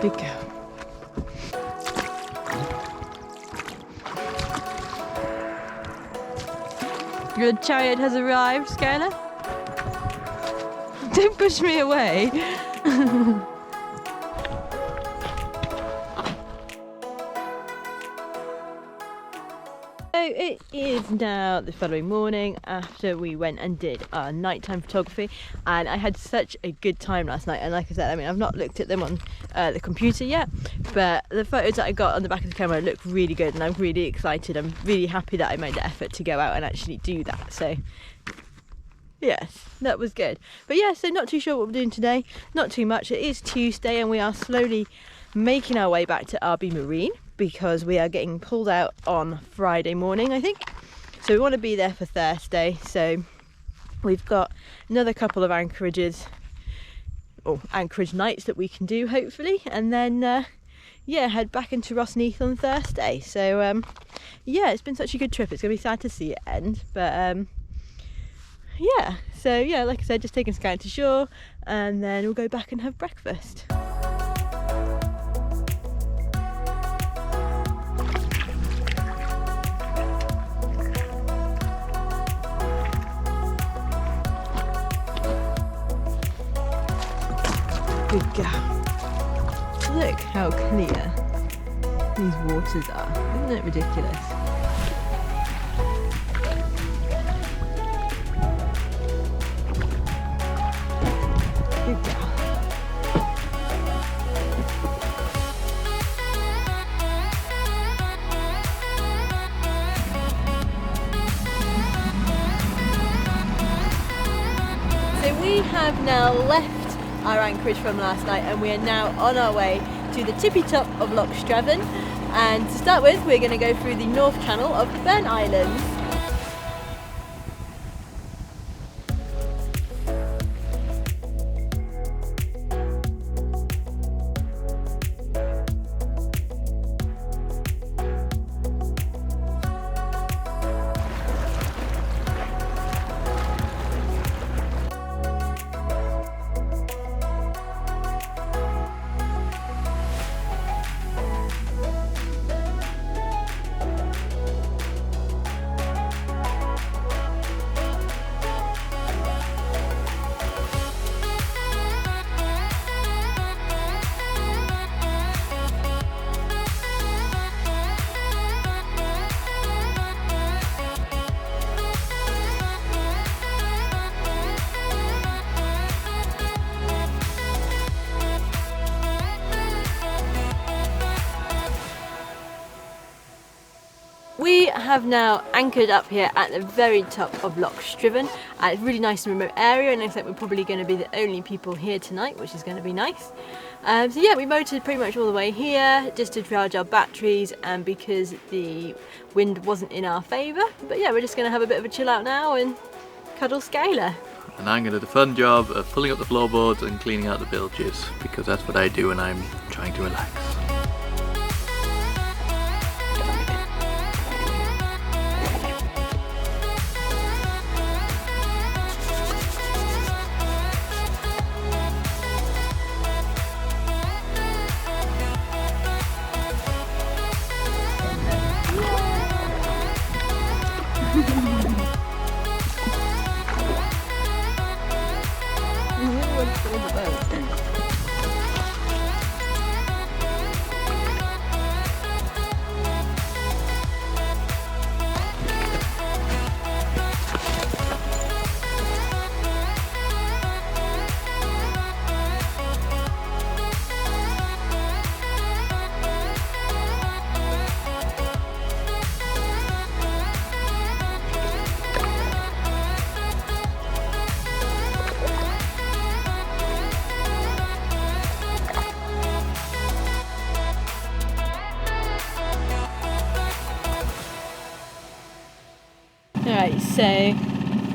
Good girl. Your chariot has arrived, Skylar. Don't push me away. So it is now the following morning after we went and did our nighttime photography, and I had such a good time last night. And like I said, I mean, I've not looked at them on the computer yet, but the photos that I got on the back of the camera look really good, and I'm really excited. I'm really happy that I made the effort to go out and actually do that. So yes, that was good. But yeah, so not too sure what we're doing today. Not too much. It is Tuesday and we are slowly making our way back to RB Marine because we are getting pulled out on Friday morning, I think. So we want to be there for Thursday. So we've got another couple of anchorages, or anchorage nights that we can do hopefully, and then yeah, head back into Rosneath on Thursday. So yeah, it's been such a good trip. It's gonna be sad to see it end, but yeah, so yeah, like I said, just taking Sky to shore and then we'll go back and have breakfast. Good girl. Look how clear these waters are. Isn't it ridiculous? Good girl. So we have now left our anchorage from last night and we are now on our way to the tippy top of Loch Striven, and to start with we're going to go through the North Channel of the Burn Islands. We have now anchored up here at the very top of Loch Striven. It's a really nice and remote area, and it looks like we're probably going to be the only people here tonight, which is going to be nice. So yeah, we motored pretty much all the way here just to charge our batteries, and because the wind wasn't in our favour. But yeah, we're just going to have a bit of a chill out now and cuddle Skylar. And I'm going to do the fun job of pulling up the floorboards and cleaning out the bilges, because that's what I do when I'm trying to relax. Alright, so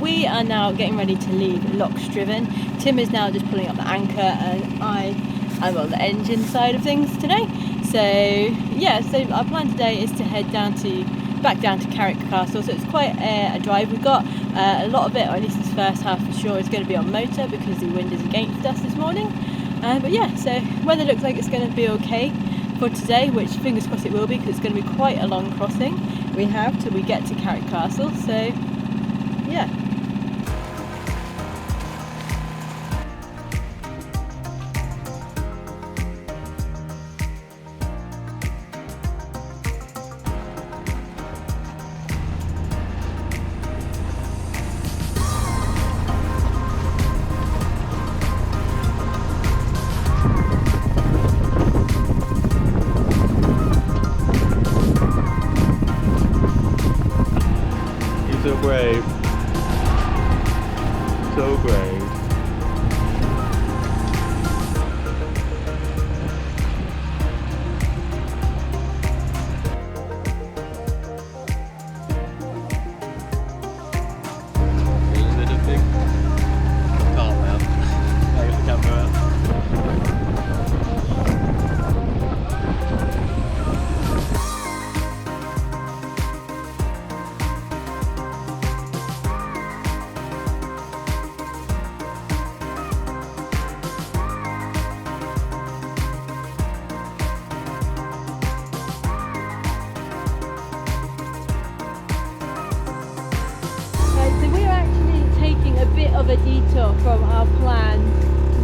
we are now getting ready to leave Loch Striven. Tim is now just pulling up the anchor and I'm on the engine side of things today. So yeah, so our plan today is to head back down to Carrick Castle. So it's quite a drive we've got. A lot of it, or at least this first half for sure, is going to be on motor because the wind is against us this morning. But yeah, so weather looks like it's going to be okay for today, which fingers crossed it will be, because it's going to be quite a long crossing we have till we get to Carrick Castle. So yeah. So brave. So brave. Feeling a bit big. Calm now. I get the camera out. Of a detour from our planned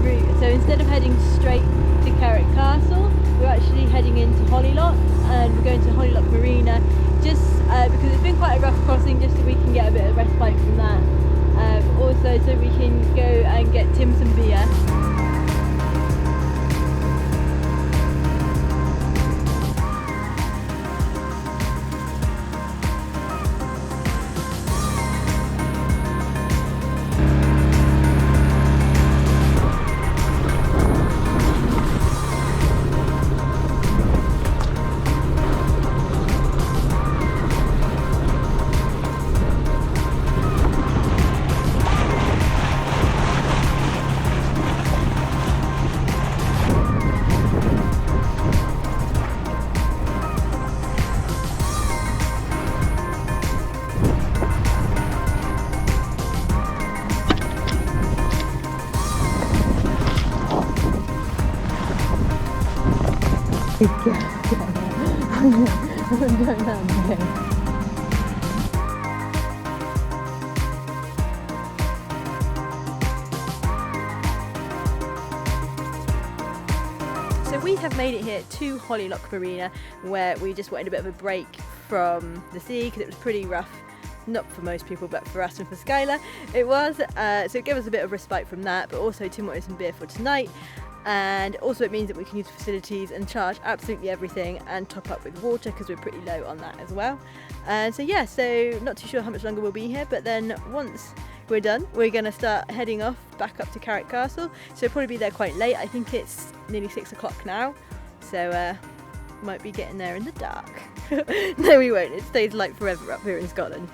route. So instead of heading straight to Carrick Castle, we're actually heading into Loch, and we're going to Loch Marina just because it's been quite a rough crossing, just so we can get a bit of respite from that. Also so we can go and get Tim some beer. So we have made it here to Loch Marina, where we just wanted a bit of a break from the sea because it was pretty rough. Not for most people, but for us and for Skylar it was. So it gave us a bit of respite from that, but also Tim wanted some beer for tonight. And also it means that we can use the facilities and charge absolutely everything and top up with water, because we're pretty low on that as well. So yeah, so not too sure how much longer we'll be here, but then once we're done, we're going to start heading off back up to Carrick Castle. So we'll probably be there quite late. I think it's nearly 6 o'clock now, so might be getting there in the dark. No, we won't. It stays light forever up here in Scotland.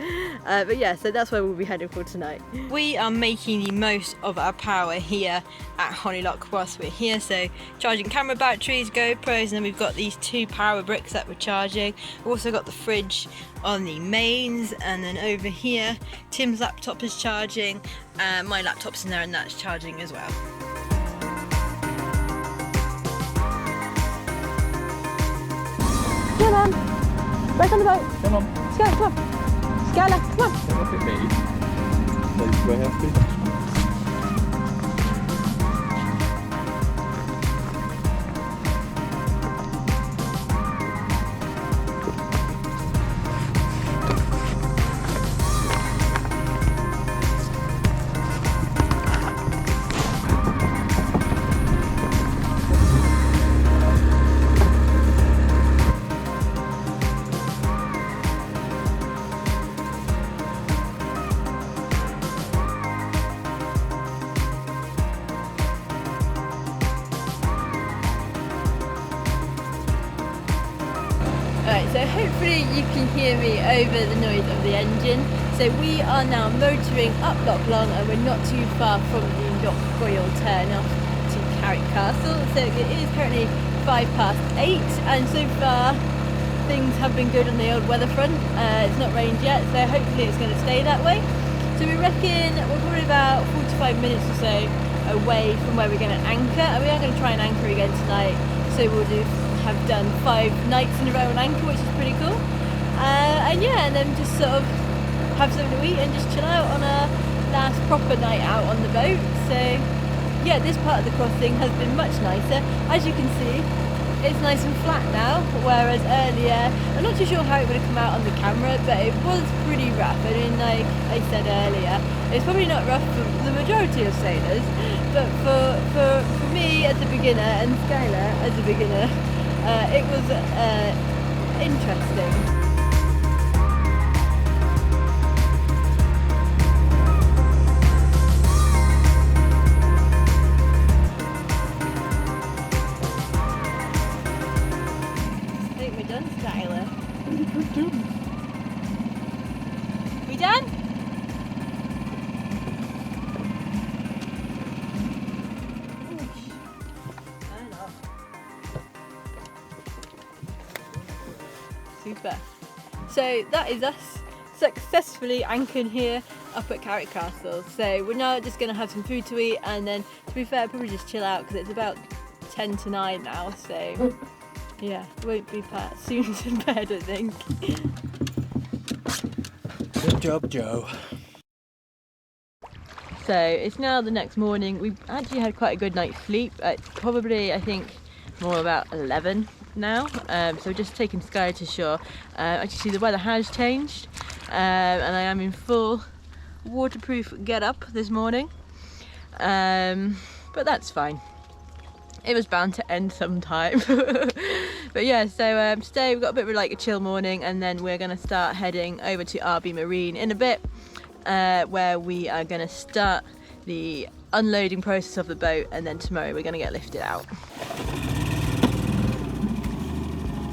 But yeah, so that's where we'll be heading for tonight. We are making the most of our power here at Loch whilst we're here. So charging camera batteries, GoPros, and then we've got these 2 power bricks that we're charging. We've also got the fridge on the mains, and then over here Tim's laptop is charging, and my laptop's in there and that's charging as well. Come on, back on the boat. Come on. Skylar, come on. Skylar, come on. Look at me. That's where I have to. Alright, so hopefully you can hear me over the noise of the engine. So we are now motoring up Loch Long, and we're not too far from the Loch Royal turn off to Carrick Castle. So it is currently 8:05, and so far things have been good on the old weather front. It's not rained yet, so hopefully it's going to stay that way. So we reckon we're probably about 45 minutes or so away from where we're going to anchor, and we are going to try and anchor again tonight, so we'll have done 5 nights in a row on anchor, which is pretty cool. And yeah, and then just sort of have something to eat and just chill out on our last proper night out on the boat. So yeah, this part of the crossing has been much nicer. As you can see, it's nice and flat now, whereas earlier, I'm not too sure how it would have come out on the camera, but it was pretty rough. I mean, like I said earlier, it's probably not rough for the majority of sailors, but for me as a beginner and Skylar as a beginner, it was interesting. We done? Super. So that is us successfully anchored here up at Carrick Castle. So we're now just going to have some food to eat, and then to be fair, probably just chill out because it's about 10 to 9 now. So yeah, won't be soon to bed, I think. Good job, Joe. So it's now the next morning. We've actually had quite a good night's sleep. It's probably, I think, more about 11 now. So we're just taking Sky to shore. Actually, the weather has changed, and I am in full waterproof get-up this morning. But that's fine. It was bound to end sometime. But yeah, so today we've got a bit of like a chill morning, and then we're going to start heading over to RB Marine in a bit, where we are going to start the unloading process of the boat, and then tomorrow we're going to get lifted out.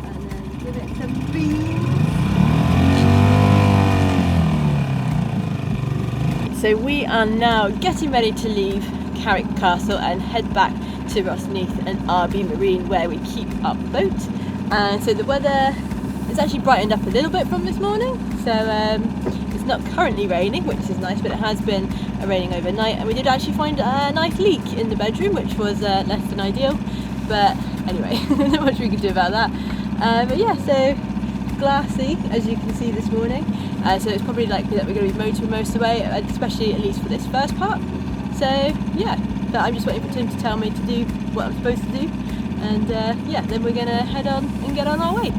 And then give it some beans. So we are now getting ready to leave Carrick Castle and head back to Rosneath and RB Marine, where we keep our boat. And so the weather is actually brightened up a little bit from this morning, so it's not currently raining, which is nice, but it has been raining overnight, and we did actually find a nice leak in the bedroom, which was less than ideal, but anyway, not much we can do about that. But yeah, so glassy as you can see this morning, so it's probably likely that we're going to be motoring most of the way, especially at least for this first part. So yeah, but I'm just waiting for Tim to tell me to do what I'm supposed to do, and yeah, then we're gonna head on and get on our way.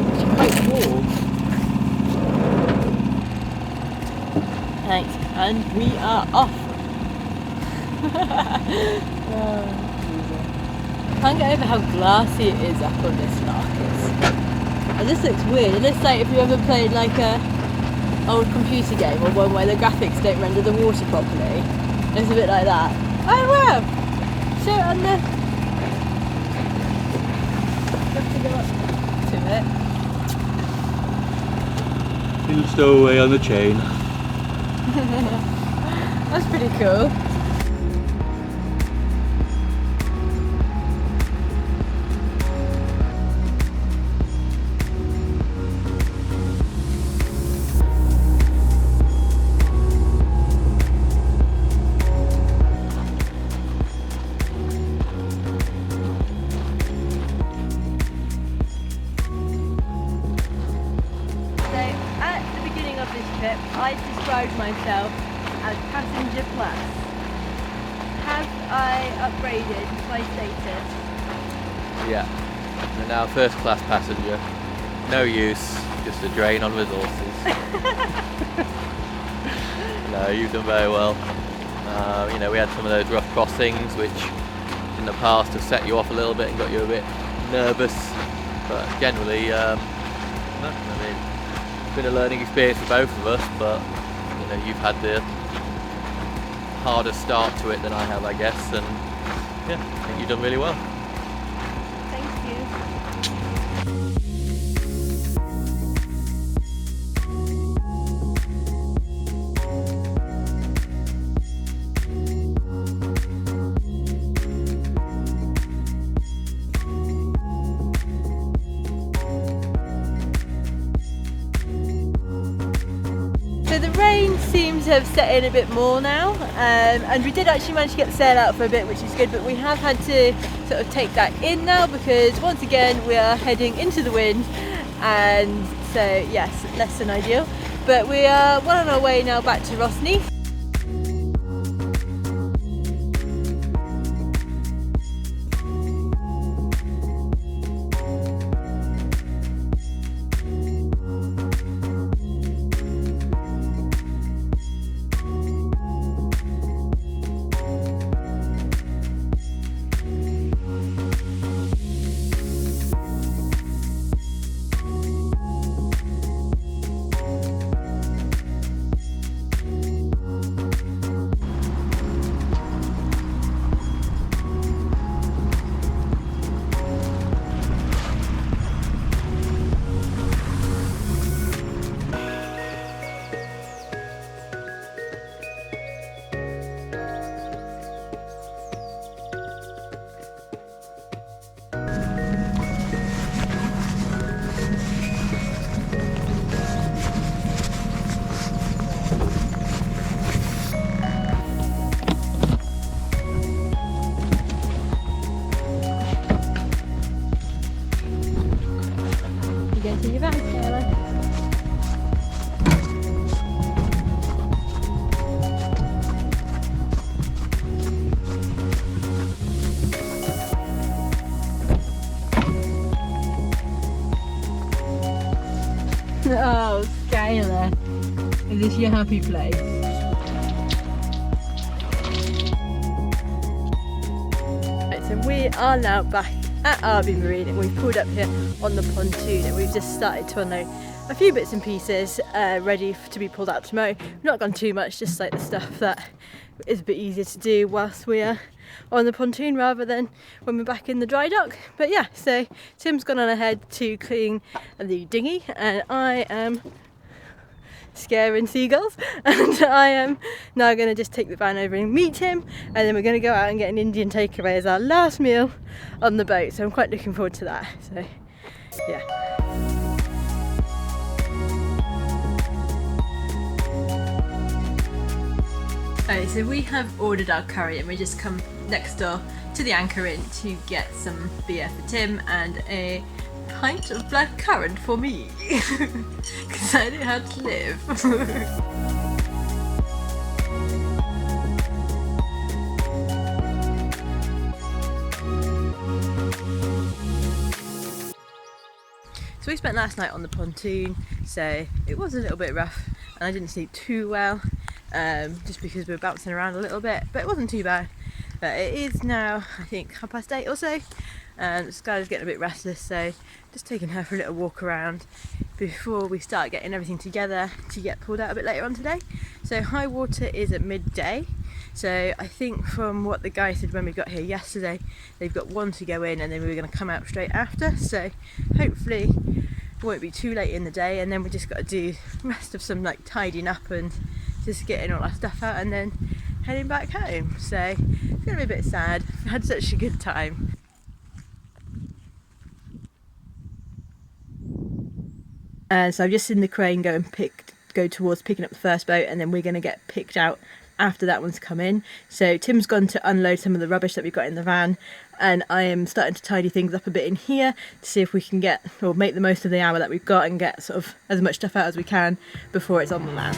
It's quite warm. Thanks, and we are off. Oh. I can't get over how glassy it is up on this Loch. And this looks weird. It looks like if you ever played like a old computer game or one where the graphics don't render the water properly. It's a bit like that. Oh wow! So on the have to go up to it. Little stowaway on the chain. That's pretty cool. I described myself as passenger plus. Have I upgraded my status? Yeah. You're now first class passenger. No use, just a drain on resources. No, you've done very well. You know, we had some of those rough crossings which in the past have set you off a little bit and got you a bit nervous, but generally, no, I mean, it's been a learning experience for both of us, but you know, you've had the harder start to it than I have, I guess, and yeah, I think you've done really well. Thank you. So the rain seems to have set in a bit more now, and we did actually manage to get the sail out for a bit, which is good, but we have had to sort of take that in now because once again we are heading into the wind, and so yes, less than ideal. But we are well on our way now back to Rosneath. Into your van, Caroline. Oh, Skylar, is this your happy place? Right, so we are now back at RB Marine, and we've pulled up here on the pontoon, and we've just started to unload a few bits and pieces ready to be pulled out to mow. We've not gone too much, just like the stuff that is a bit easier to do whilst we are on the pontoon rather than when we're back in the dry dock. But yeah, so Tim's gone on ahead to clean the dinghy, and I am scaring seagulls, and I am now going to just take the van over and meet him, and then we're going to go out and get an Indian takeaway as our last meal on the boat, so I'm quite looking forward to that. So yeah. Okay, so we have ordered our curry, and we just come next door to the Anchor Inn to get some beer for Tim and a pint of black currant for me, because I know how to live. So we spent last night on the pontoon, so it was a little bit rough and I didn't sleep too well, just because we were bouncing around a little bit, but it wasn't too bad. But it is now, I think, 8:30 or so, and Skylar's getting a bit restless, so just taking her for a little walk around before we start getting everything together to get pulled out a bit later on today. So high water is at midday, so I think from what the guy said when we got here yesterday, they've got one to go in and then we were going to come out straight after, so hopefully it won't be too late in the day, and then we just got to do the rest of some like tidying up and just getting all our stuff out and then heading back home. So it's going to be a bit sad. I've had such a good time. So I've just seen the crane go towards picking up the first boat, and then we're going to get picked out after that one's come in. So Tim's gone to unload some of the rubbish that we've got in the van, and I am starting to tidy things up a bit in here to see if we can get, or make the most of the hour that we've got and get sort of as much stuff out as we can before it's on the land.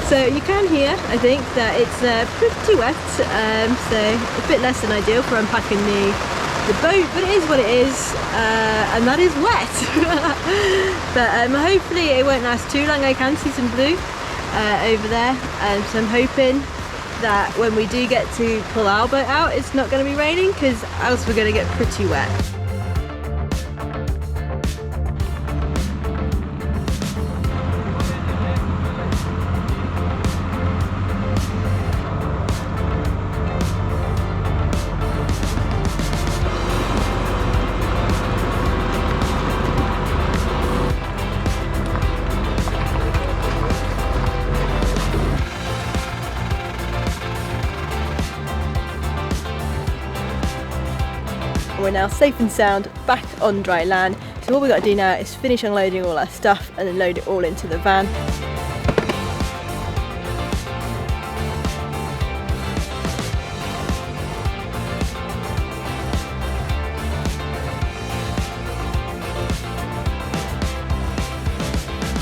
So you can hear, I think, that it's pretty wet, so a bit less than ideal for unpacking the boat, but it is what it is, and that is wet. But hopefully it won't last too long. I can see some blue over there, so I'm hoping that when we do get to pull our boat out, it's not going to be raining, because else we're going to get pretty wet. we're now safe and sound back on dry land. So all we've got to do now is finish unloading all our stuff and then load it all into the van.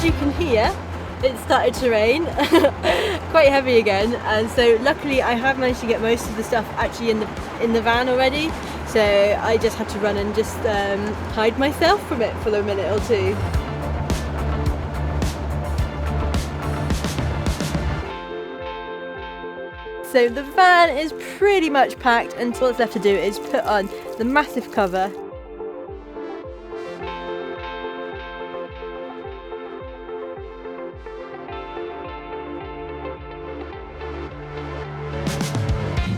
You can hear it started to rain quite heavy again, and so luckily I have managed to get most of the stuff actually in the van already, so I just had to run and just hide myself from it for a minute or two. So the van is pretty much packed, and all that's left to do is put on the massive cover.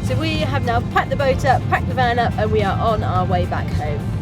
So we have now packed the boat up, packed the van up, and we are on our way back home.